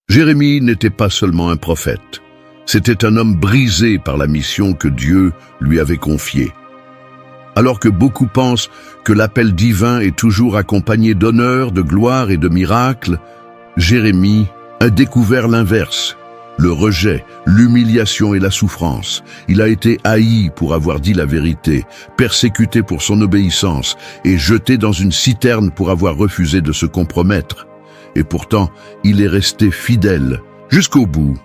Jérémie n'était pas seulement un prophète, c'était un homme brisé par la mission que Dieu lui avait confiée. Alors que beaucoup pensent que l'appel divin est toujours accompagné d'honneur, de gloire et de miracles, Jérémie a découvert l'inverse, le rejet, l'humiliation et la souffrance. Il a été haï pour avoir dit la vérité, persécuté pour son obéissance et jeté dans une citerne pour avoir refusé de se compromettre. Et pourtant, il est resté fidèle jusqu'au bout.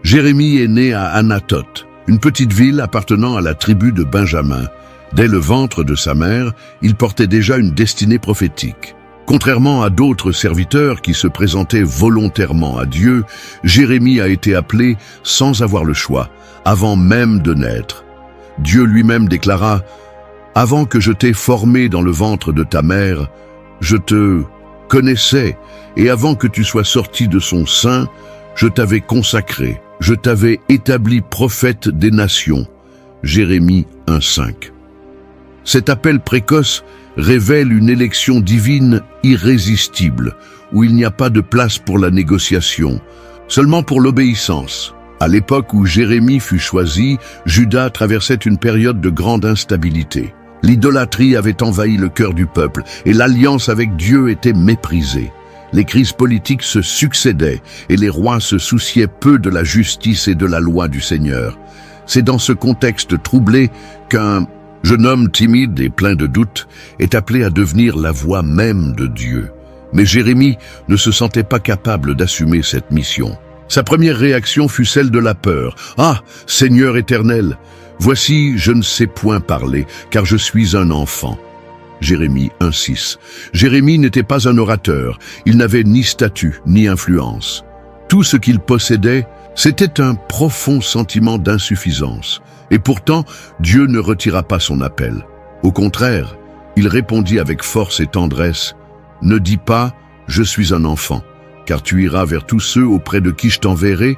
Jérémie est né à Anathoth, une petite ville appartenant à la tribu de Benjamin. Dès le ventre de sa mère, il portait déjà une destinée prophétique. Contrairement à d'autres serviteurs qui se présentaient volontairement à Dieu, Jérémie a été appelé sans avoir le choix, avant même de naître. Dieu lui-même déclara « Avant que je t'ai formé dans le ventre de ta mère, je te connaissais, et avant que tu sois sorti de son sein, je t'avais consacré, je t'avais établi prophète des nations. » Jérémie 1,5. Cet appel précoce révèle une élection divine irrésistible, où il n'y a pas de place pour la négociation, seulement pour l'obéissance. À l'époque où Jérémie fut choisi, Juda traversait une période de grande instabilité. L'idolâtrie avait envahi le cœur du peuple, et l'alliance avec Dieu était méprisée. Les crises politiques se succédaient, et les rois se souciaient peu de la justice et de la loi du Seigneur. C'est dans ce contexte troublé qu'un jeune homme timide et plein de doutes est appelé à devenir la voix même de Dieu. Mais Jérémie ne se sentait pas capable d'assumer cette mission. Sa première réaction fut celle de la peur. « Ah, Seigneur éternel, voici, je ne sais point parler, car je suis un enfant. » Jérémie 1,6. Jérémie n'était pas un orateur, il n'avait ni statut ni influence. Tout ce qu'il possédait, c'était un profond sentiment d'insuffisance. Et pourtant, Dieu ne retira pas son appel. Au contraire, il répondit avec force et tendresse, « Ne dis pas, je suis un enfant, car tu iras vers tous ceux auprès de qui je t'enverrai,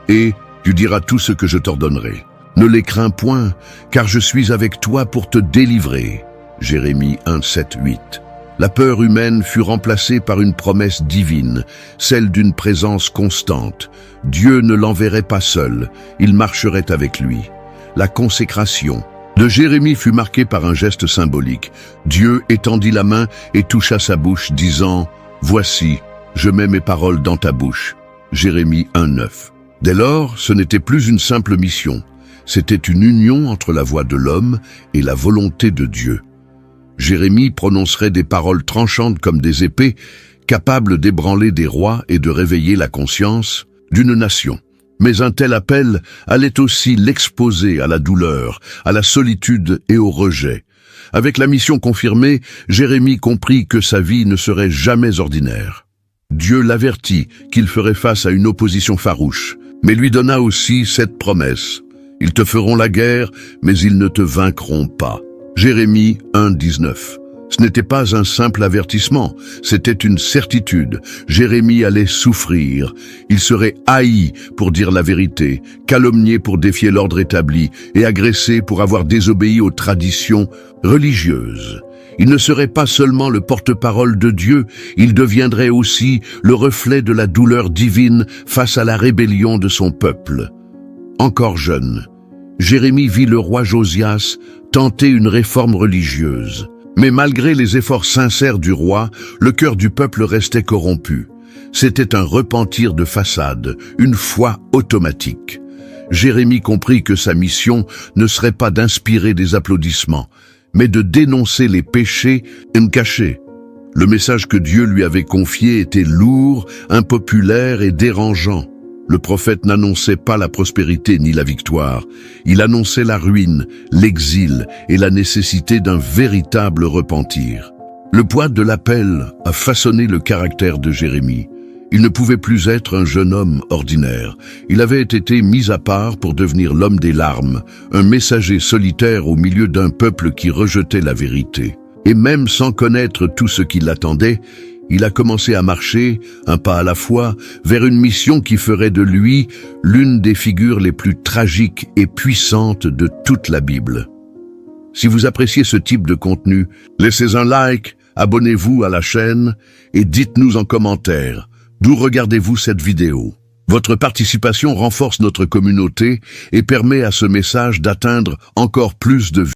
et tu diras tout ce que je t'ordonnerai. Ne les crains point, car je suis avec toi pour te délivrer. » Jérémie 1,7-8. La peur humaine fut remplacée par une promesse divine, celle d'une présence constante. Dieu ne l'enverrait pas seul, il marcherait avec lui. La consécration de Jérémie fut marquée par un geste symbolique. Dieu étendit la main et toucha sa bouche, disant « Voici, je mets mes paroles dans ta bouche. » Jérémie 1,9. Dès lors, ce n'était plus une simple mission. C'était une union entre la voix de l'homme et la volonté de Dieu. Jérémie prononcerait des paroles tranchantes comme des épées, capables d'ébranler des rois et de réveiller la conscience d'une nation. Mais un tel appel allait aussi l'exposer à la douleur, à la solitude et au rejet. Avec la mission confirmée, Jérémie comprit que sa vie ne serait jamais ordinaire. Dieu l'avertit qu'il ferait face à une opposition farouche, mais lui donna aussi cette promesse. « Ils te feront la guerre, mais ils ne te vaincront pas. » Jérémie 1,19. Ce n'était pas un simple avertissement, c'était une certitude. Jérémie allait souffrir. Il serait haï pour dire la vérité, calomnié pour défier l'ordre établi et agressé pour avoir désobéi aux traditions religieuses. Il ne serait pas seulement le porte-parole de Dieu, il deviendrait aussi le reflet de la douleur divine face à la rébellion de son peuple. Encore jeune, Jérémie vit le roi Josias tenter une réforme religieuse. Mais malgré les efforts sincères du roi, le cœur du peuple restait corrompu. C'était un repentir de façade, une foi automatique. Jérémie comprit que sa mission ne serait pas d'inspirer des applaudissements, mais de dénoncer les péchés cachés. Le message que Dieu lui avait confié était lourd, impopulaire et dérangeant. Le prophète n'annonçait pas la prospérité ni la victoire. Il annonçait la ruine, l'exil et la nécessité d'un véritable repentir. Le poids de l'appel a façonné le caractère de Jérémie. Il ne pouvait plus être un jeune homme ordinaire. Il avait été mis à part pour devenir l'homme des larmes, un messager solitaire au milieu d'un peuple qui rejetait la vérité. Et même sans connaître tout ce qui l'attendait, il a commencé à marcher, un pas à la fois, vers une mission qui ferait de lui l'une des figures les plus tragiques et puissantes de toute la Bible. Si vous appréciez ce type de contenu, laissez un like, abonnez-vous à la chaîne et dites-nous en commentaire d'où regardez-vous cette vidéo. Votre participation renforce notre communauté et permet à ce message d'atteindre encore plus de